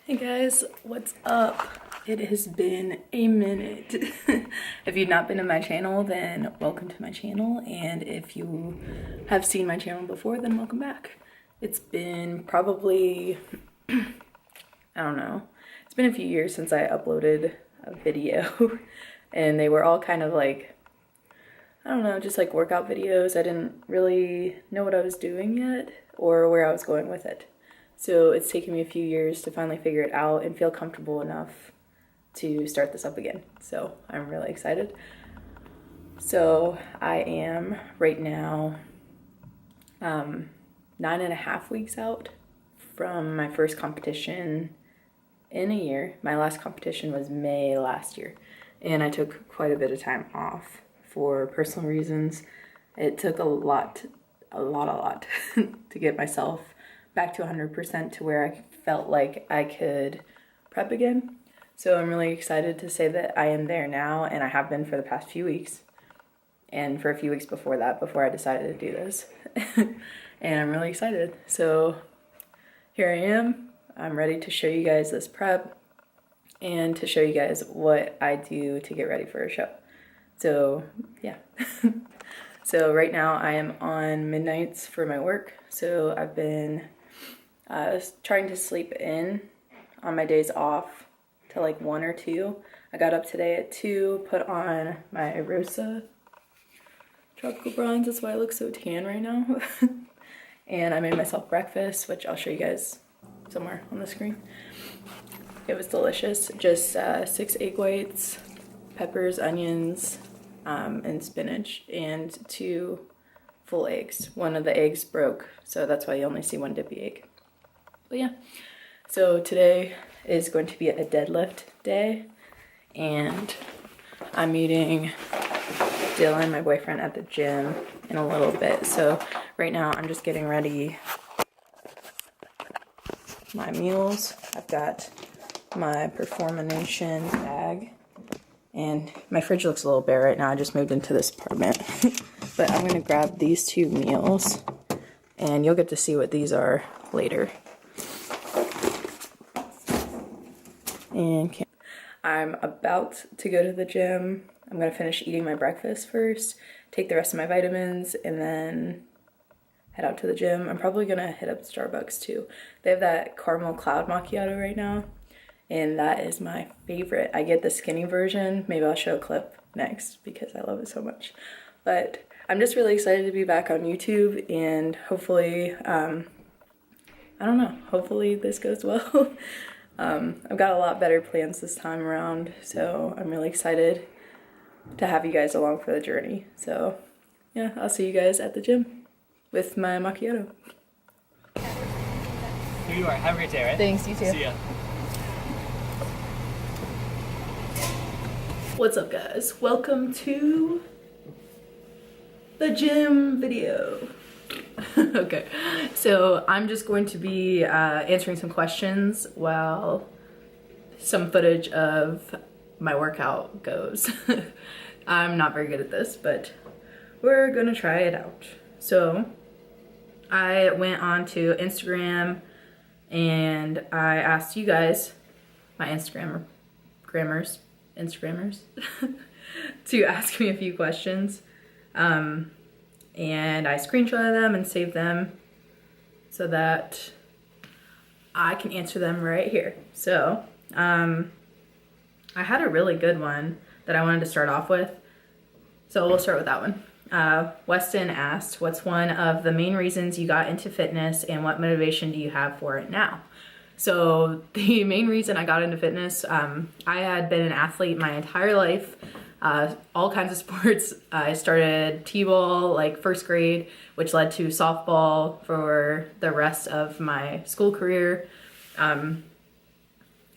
Hey guys, what's up? It has been a minute. If you've not been to my channel, then welcome to my channel. And if you have seen my channel before, then welcome back. It's been probably, I don't know, it's been a few years since I uploaded a video. And they were all kind of like, I don't know, just like workout videos. I didn't really know what I was doing yet or where I was going with it. So it's taken me a few years to finally figure it out and feel comfortable enough to start this up again. So I'm really excited. So I am right now 9.5 weeks out from my first competition in a year. My last competition was May last year, and I took quite a bit of time off for personal reasons. It took a lot to get myself back to 100% to where I felt like I could prep again. So I'm really excited to say that I am there now, and I have been for the past few weeks and for a few weeks before that, before I decided to do this. And I'm really excited. So here I am. I'm ready to show you guys this prep and to show you guys what I do to get ready for a show. So yeah. So right now I am on midnights for my work. So I've been trying to sleep in on my days off to like 1 or 2. I got up today at 2, put on my Rosa tropical bronze. That's why I look so tan right now. And I made myself breakfast, which I'll show you guys somewhere on the screen. It was delicious. Just 6 egg whites, peppers, onions, and spinach, and 2 full eggs. One of the eggs broke, so that's why you only see one dippy egg. But yeah, so today is going to be a deadlift day, and I'm meeting Dylan, my boyfriend, at the gym in a little bit. So right now I'm just getting ready my meals. I've got my Performation bag, and my fridge looks a little bare right now. I just moved into this apartment. But I'm gonna grab these 2 meals, and you'll get to see what these are later. And I'm about to go to the gym. I'm gonna finish eating my breakfast first, take the rest of my vitamins, and then head out to the gym. I'm probably gonna hit up Starbucks too. They have that caramel cloud macchiato right now, and that is my favorite. I get the skinny version. Maybe I'll show a clip next because I love it so much. But I'm just really excited to be back on YouTube, and hopefully, I don't know, hopefully this goes well. I've got a lot better plans this time around, so I'm really excited to have you guys along for the journey. So yeah, I'll see you guys at the gym with my macchiato. Here you are. Have a great day, right? Thanks, you too. See ya. What's up, guys? Welcome to the gym video. Okay, so I'm just going to be answering some questions while some footage of my workout goes. I'm not very good at this, but we're gonna try it out. So I went on to Instagram and I asked you guys, my Instagrammers, to ask me a few questions. And I screenshotted them and saved them so that I can answer them right here. So I had a really good one that I wanted to start off with. So we'll start with that one. Weston asked, what's one of the main reasons you got into fitness, and what motivation do you have for it now? So the main reason I got into fitness, I had been an athlete my entire life. All kinds of sports. I started t-ball like 1st grade, which led to softball for the rest of my school career. And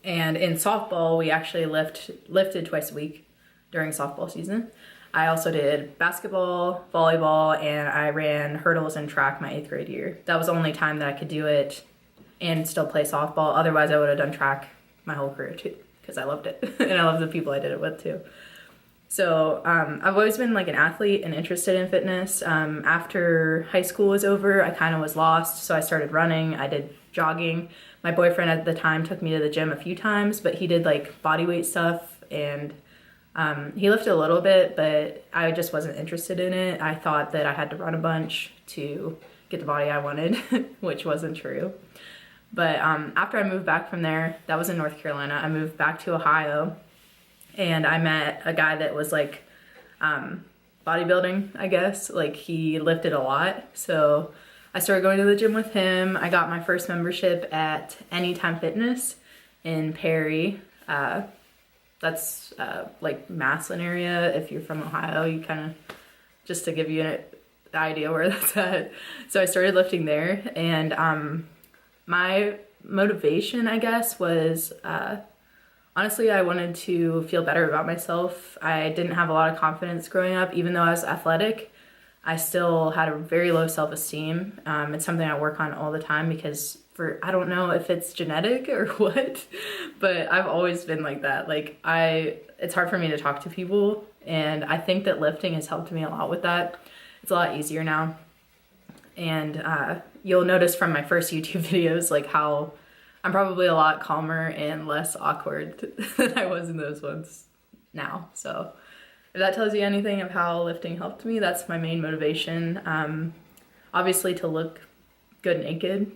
in softball, we actually lifted twice a week during softball season. I also did basketball, volleyball, and I ran hurdles and track my 8th grade year. That was the only time that I could do it and still play softball. Otherwise, I would have done track my whole career too, because I loved it. And I love the people I did it with too. So I've always been like an athlete and interested in fitness. After high school was over, I kind of was lost, so I started running. I did jogging, My boyfriend at the time took me to the gym a few times, but he did like body weight stuff, and he lifted a little bit, but I just wasn't interested in it. I thought that I had to run a bunch to get the body I wanted, which wasn't true. But after I moved back from there, that was in North Carolina, I moved back to Ohio, and I met a guy that was like bodybuilding, I guess. Like, he lifted a lot, so I started going to the gym with him. I got my first membership at Anytime Fitness in Perry. That's like Massillon area. If you're from Ohio, you kind of, just to give you an idea where that's at. So I started lifting there, and my motivation, I guess, was honestly, I wanted to feel better about myself. I didn't have a lot of confidence growing up. Even though I was athletic, I still had a very low self-esteem. It's something I work on all the time because I don't know if it's genetic or what, but I've always been like that. Like, it's hard for me to talk to people, and I think that lifting has helped me a lot with that. It's a lot easier now. And you'll notice from my first YouTube videos, like, how I'm probably a lot calmer and less awkward than I was in those ones now. So if that tells you anything of how lifting helped me, that's my main motivation. Obviously, to look good naked.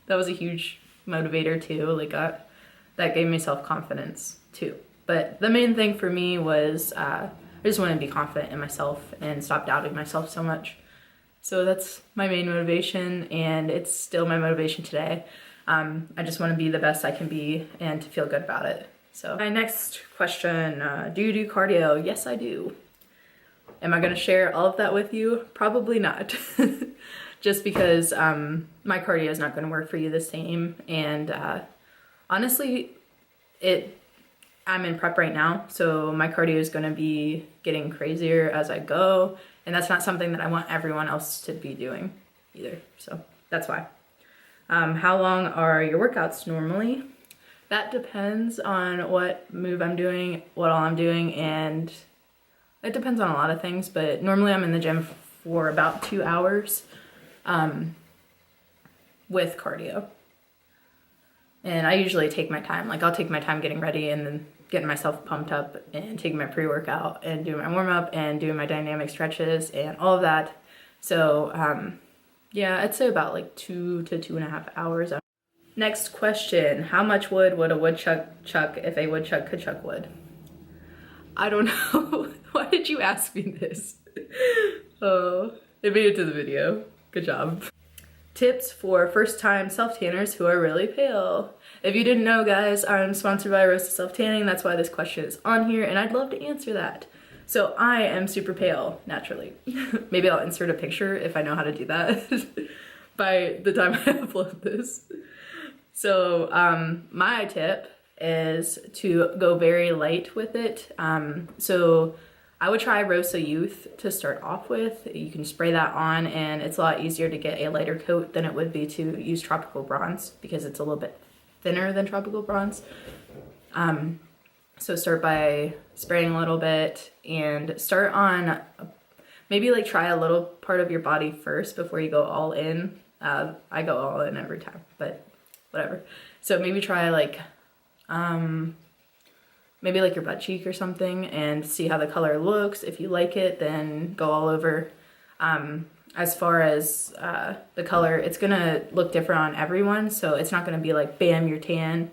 That was a huge motivator too. Like, that gave me self-confidence too. But the main thing for me was I just wanted to be confident in myself and stop doubting myself so much. So that's my main motivation, and it's still my motivation today. I just want to be the best I can be and to feel good about it. So my next question, do you do cardio? Yes, I do. Am I going to share all of that with you? Probably not. Just because my cardio is not going to work for you the same. And honestly, I'm in prep right now, so my cardio is going to be getting crazier as I go. And that's not something that I want everyone else to be doing either. So that's why. How long are your workouts normally? That depends on what move I'm doing, what all I'm doing, and it depends on a lot of things, but normally I'm in the gym for about 2 hours with cardio. And I usually take my time. Like, I'll take my time getting ready and then getting myself pumped up and taking my pre-workout and doing my warm-up and doing my dynamic stretches and all of that. So yeah, I'd say about like 2 to 2.5 hours. Next question, how much wood would a woodchuck chuck if a woodchuck could chuck wood? I don't know. Why did you ask me this? Oh, it made it to the video. Good job. Tips for first-time self-tanners who are really pale. If you didn't know, guys, I'm sponsored by Rosa Self Tanning. That's why this question is on here, and I'd love to answer that. So I am super pale, naturally. Maybe I'll insert a picture if I know how to do that by the time I upload this. So my tip is to go very light with it. So I would try Rosa Youth to start off with. You can spray that on, and it's a lot easier to get a lighter coat than it would be to use Tropical Bronze because it's a little bit thinner than Tropical Bronze. So start by spraying a little bit and start on, maybe like try a little part of your body first before you go all in. I go all in every time, but whatever. So maybe try like, maybe like your butt cheek or something and see how the color looks. If you like it, then go all over. As far as the color, it's gonna look different on everyone. So it's not gonna be like, bam, you're tan,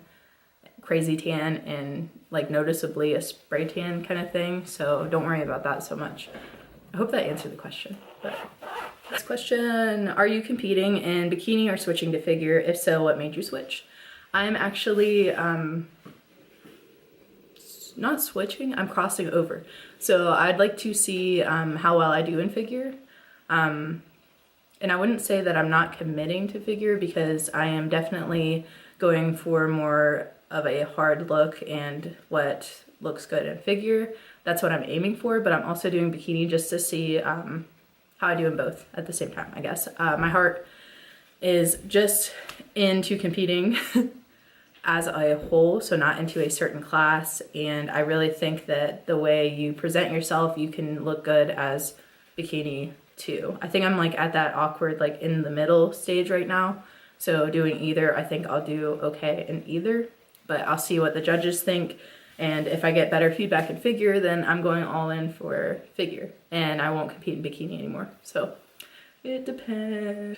crazy tan, and like noticeably a spray tan kind of thing. So don't worry about that so much. I hope that answered the question. But next question, are you competing in bikini or switching to figure? If so, what made you switch? I'm actually, not switching, I'm crossing over. So I'd like to see how well I do in figure. And I wouldn't say that I'm not committing to figure because I am definitely going for more of a hard look and what looks good in figure. That's what I'm aiming for, but I'm also doing bikini just to see how I do in both at the same time, I guess. My heart is just into competing as a whole, so not into a certain class, and I really think that the way you present yourself, you can look good as bikini too. I think I'm like at that awkward, like in the middle stage right now, So doing either, I think I'll do okay in either, but I'll see what the judges think. And if I get better feedback in figure, then I'm going all in for figure, and I won't compete in bikini anymore. So it depends.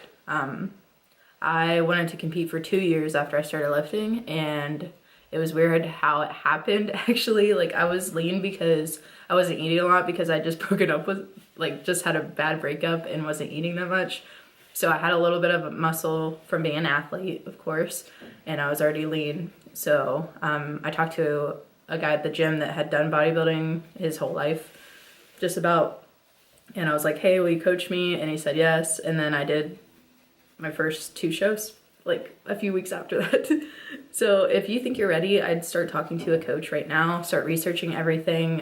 I wanted to compete for 2 years after I started lifting, and it was weird how it happened actually. Like, I was lean because I wasn't eating a lot, because I just broken up with, like, just had a bad breakup and wasn't eating that much. So I had a little bit of muscle from being an athlete, of course, and I was already lean. So I talked to a guy at the gym that had done bodybuilding his whole life, just about, and I was like, hey, will you coach me? And he said yes, and then I did my first 2 shows like a few weeks after that. So if you think you're ready, I'd start talking to a coach right now, start researching everything.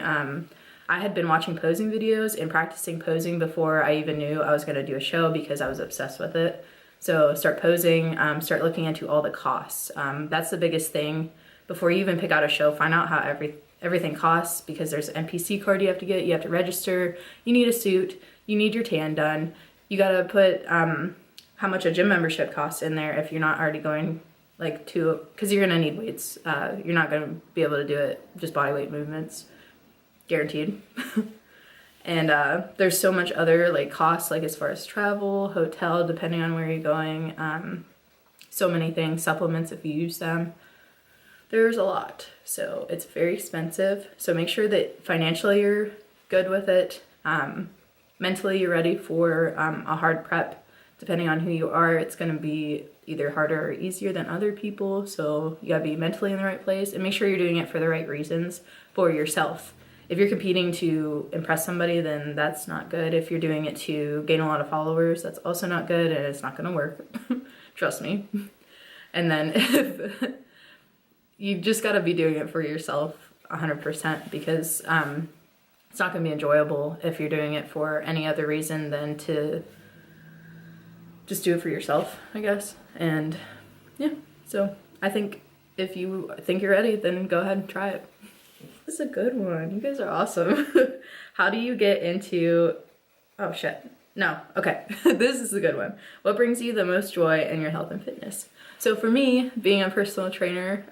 I had been watching posing videos and practicing posing before I even knew I was going to do a show, because I was obsessed with it. So start posing, start looking into all the costs. That's the biggest thing. Before you even pick out a show, find out how everything costs, because there's an NPC card you have to get, you have to register, you need a suit, you need your tan done, you gotta put how much a gym membership costs in there if you're not already going like to, because you're gonna need weights. You're not gonna be able to do it just body weight movements, guaranteed. And there's so much other like costs, like as far as travel, hotel, depending on where you're going, so many things, supplements if you use them. There's a lot, so it's very expensive. So make sure that financially you're good with it. Mentally you're ready for a hard prep. Depending on who you are, it's going to be either harder or easier than other people. So you got to be mentally in the right place, and make sure you're doing it for the right reasons for yourself. If you're competing to impress somebody, then that's not good. If you're doing it to gain a lot of followers, that's also not good, and it's not going to work. Trust me. And then if you just got to be doing it for yourself 100%, because it's not going to be enjoyable if you're doing it for any other reason than to just do it for yourself, I guess. And yeah, so I think if you think you're ready, then go ahead and try it. This is a good one. You guys are awesome. How do you get into, oh shit. No, okay. This is a good one. What brings you the most joy in your health and fitness? So for me, being a personal trainer,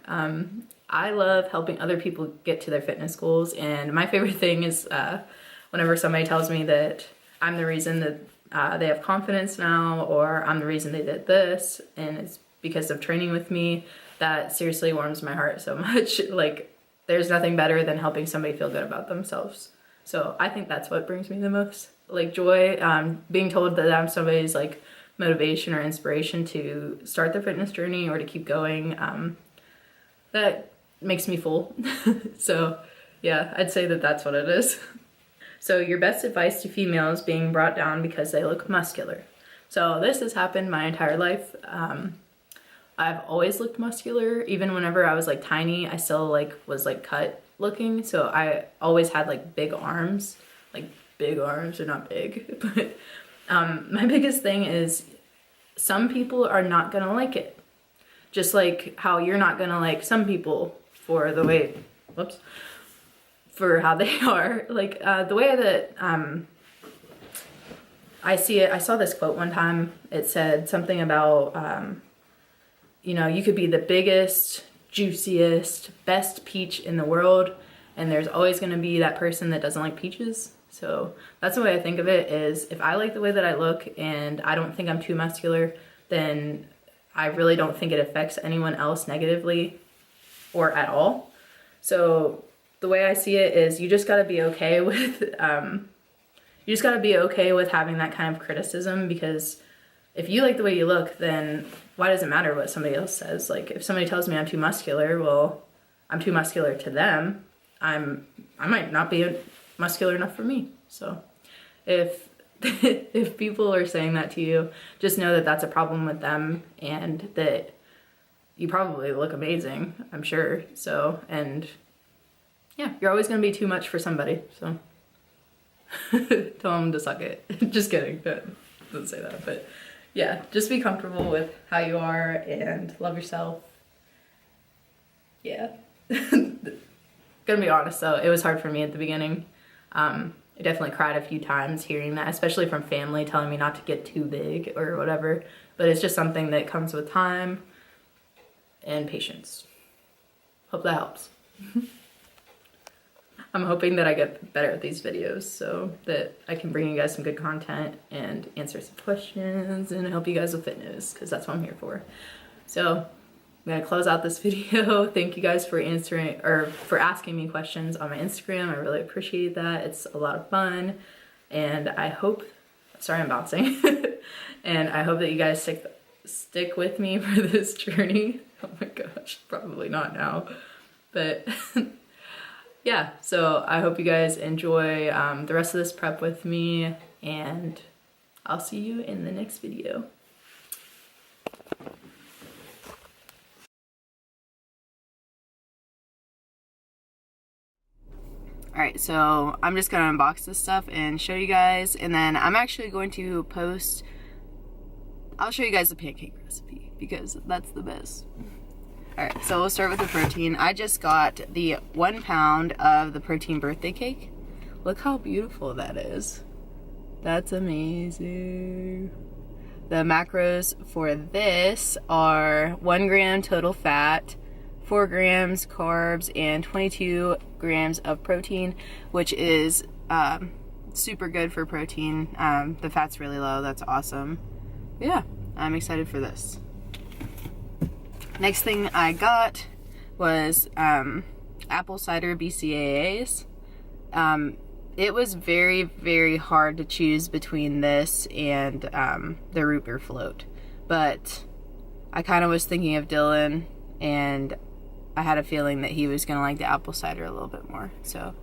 I love helping other people get to their fitness goals. And my favorite thing is whenever somebody tells me that I'm the reason that they have confidence now, or I'm the reason they did this, and it's because of training with me, that seriously warms my heart so much. Like, there's nothing better than helping somebody feel good about themselves. So I think that's what brings me the most, like, joy. Being told that I'm somebody's like motivation or inspiration to start their fitness journey or to keep going, that makes me full. So yeah, I'd say that that's what it is. So your best advice to females being brought down because they look muscular. So this has happened my entire life. I've always looked muscular. Even whenever I was like tiny, I still like was like cut looking. So I always had like big arms. Like, big arms are not big, but my biggest thing is some people are not gonna like it. Just like how you're not gonna like some people for the way, whoops, for how they are. Like the way that I see it, I saw this quote one time. It said something about, you know, you could be the biggest, juiciest, best peach in the world, and there's always gonna be that person that doesn't like peaches. So that's the way I think of it, is if I like the way that I look and I don't think I'm too muscular, then I really don't think it affects anyone else negatively or at all. So the way I see it is you just gotta be okay with, you just gotta be okay with having that kind of criticism, because if you like the way you look, then why does it matter what somebody else says? Like, if somebody tells me I'm too muscular, well, I'm too muscular to them. I might not be muscular enough for me. So if if people are saying that to you, just know that that's a problem with them, and that you probably look amazing, I'm sure. So, and yeah, you're always going to be too much for somebody. So tell them to suck it. Just kidding. Don't say that. But yeah, just be comfortable with how you are and love yourself. Yeah. Gonna be honest though, it was hard for me at the beginning. It I definitely cried a few times hearing that, especially from family telling me not to get too big or whatever. But it's just something that comes with time and patience. Hope that helps. I'm hoping that I get better at these videos so that I can bring you guys some good content and answer some questions and help you guys with fitness, because that's what I'm here for. So I'm gonna close out this video. Thank you guys for answering or for asking me questions on my Instagram. I really appreciate that. It's a lot of fun, and I hope, sorry I'm bouncing, and I hope that you guys stick with me for this journey. Oh my gosh, probably not now, but yeah, so I hope you guys enjoy the rest of this prep with me, and I'll see you in the next video. Alright, so I'm just gonna unbox this stuff and show you guys, and then I'm actually going to post, I'll show you guys the pancake recipe because that's the best. Alright, so we'll start with the protein. I just got the 1 pound of the protein birthday cake. Look how beautiful that is. That's amazing. The macros for this are 1 gram total fat, 4 grams carbs, and 22 grams of protein, which is super good for protein. The fat's really low. That's awesome. But yeah, I'm excited for this. Next thing I got was apple cider BCAAs. It was very, very hard to choose between this and the root beer float, but I kind of was thinking of Dylan, and I had a feeling that he was gonna like the apple cider a little bit more, so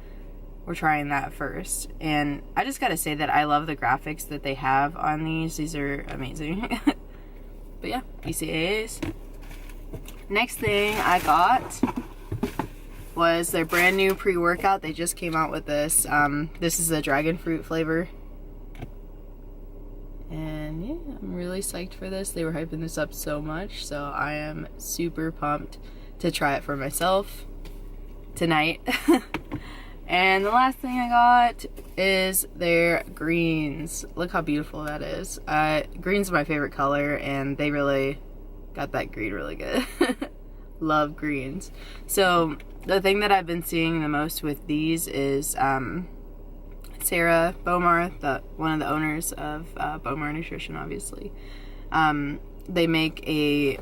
we're trying that first. And I just gotta say that I love the graphics that they have on these. These are amazing. But yeah, BCAAs. Next thing I got was their brand new pre-workout. They just came out with this. This is the dragon fruit flavor. And yeah, I'm really psyched for this. They were hyping this up so much, so I am super pumped to try it for myself tonight. And the last thing I got is their greens. Look how beautiful that is. Green's my favorite color, and they really got that green really good. Love greens. So the thing that I've been seeing the most with these is Sarah Bowmar, one of the owners of Bowmar Nutrition, obviously. They make a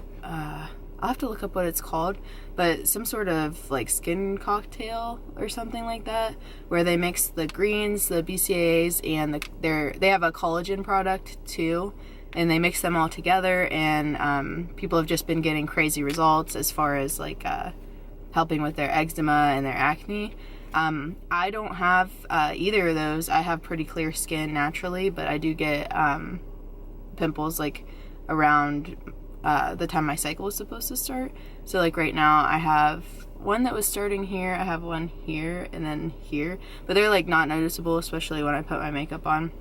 I'll have to look up what it's called, but some sort of like skin cocktail or something like that, where they mix the greens, the BCAAs, and they have a collagen product too, and they mix them all together, and people have just been getting crazy results as far as like helping with their eczema and their acne. I don't have either of those. I have pretty clear skin naturally, but I do get pimples like around the time my cycle was supposed to start. So like right now I have one that was starting here, I have one here, and then here, but they're like not noticeable, especially when I put my makeup on.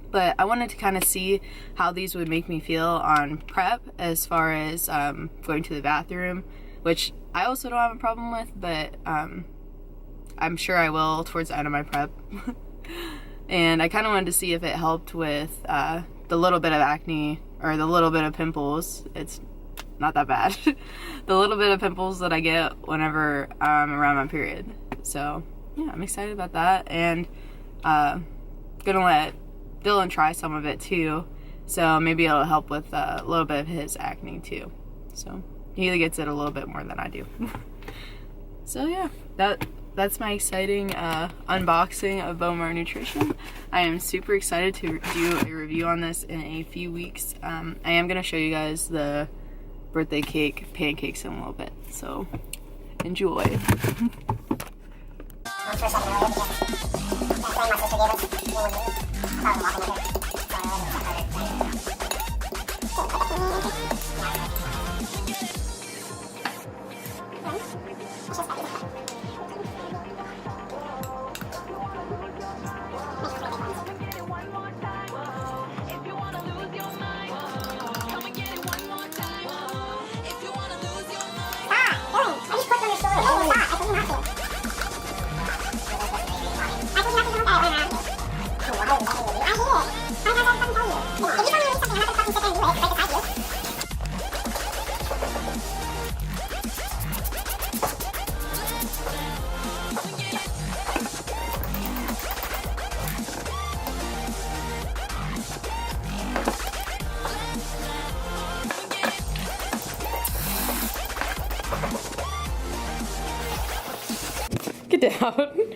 But I wanted to kind of see how these would make me feel on prep as far as going to the bathroom, which I also don't have a problem with, but I'm sure I will towards the end of my prep. And I kind of wanted to see if it helped with the little bit of acne, or the little bit of pimples. It's not that bad. The little bit of pimples that I get whenever I'm around my period. So yeah, I'm excited about that, and gonna let Dylan try some of it too, so maybe it'll help with a little bit of his acne too. So he gets it a little bit more than I do. So yeah, that's my exciting unboxing of Bowmar Nutrition. I am super excited to do a review on this in a few weeks. I am going to show you guys the birthday cake pancakes in a little bit, so enjoy. I it down.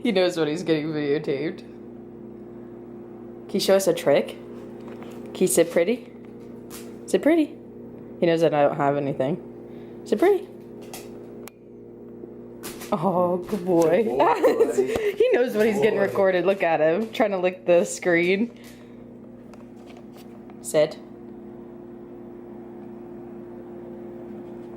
He knows when he's getting videotaped. Can you show us a trick? Can you sit pretty? Sit pretty. He knows that I don't have anything. Sit pretty. Oh, good boy. Good boy. He knows when he's getting recorded. Look at him, trying to lick the screen. Sit.